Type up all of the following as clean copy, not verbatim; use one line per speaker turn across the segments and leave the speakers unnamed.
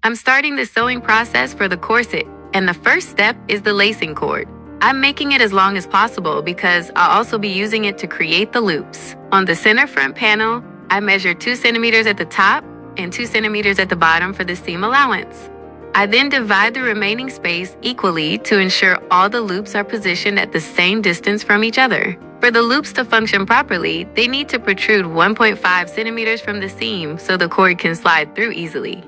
I'm starting the sewing process for the corset, and the first step is the lacing cord. I'm making it as long as possible because I'll also be using it to create the loops. On the center front panel, I measured 2 centimeters at the top and 2 centimeters at the bottom for the seam allowance. I then divide the remaining space equally to ensure all the loops are positioned at the same distance from each other. For the loops to function properly, they need to protrude 1.5 centimeters from the seam so the cord can slide through easily.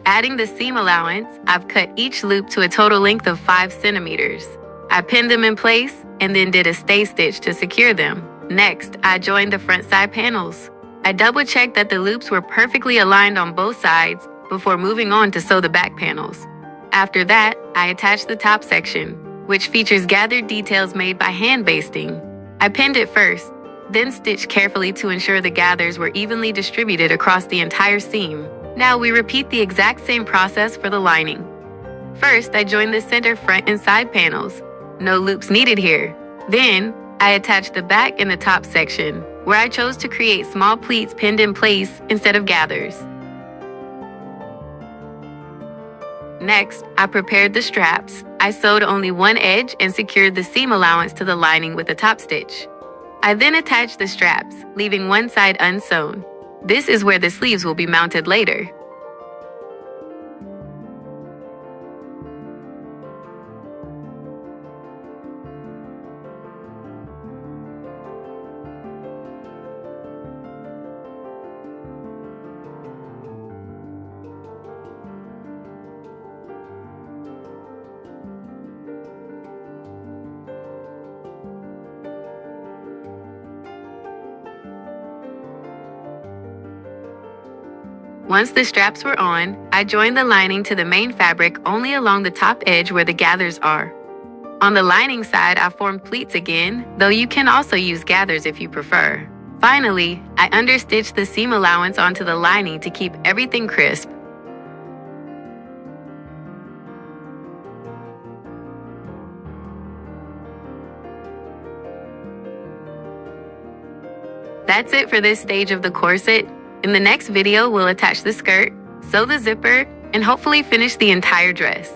Adding the seam allowance, I've cut each loop to a total length of 5 centimeters. I pinned them in place and then did a stay stitch to secure them. Next, I joined the front side panels. I double-checked that the loops were perfectly aligned on both sides before moving on to sew the back panels. After that, I attached the top section, which features gathered details made by hand basting. I pinned it first, then stitched carefully to ensure the gathers were evenly distributed across the entire seam. Now we repeat the exact same process for the lining. First, I joined the center front and side panels. No loops needed here. Then, I attached the back and the top section, where I chose to create small pleats pinned in place instead of gathers. Next, I prepared the straps. I sewed only one edge and secured the seam allowance to the lining with a top stitch. I then attached the straps, leaving one side unsewn. This is where the sleeves will be mounted later. Once the straps were on, I joined the lining to the main fabric only along the top edge where the gathers are. On the lining side, I formed pleats again, though you can also use gathers if you prefer. Finally, I understitched the seam allowance onto the lining to keep everything crisp. That's it for this stage of the corset. In the next video, we'll attach the skirt, sew the zipper, and hopefully finish the entire dress.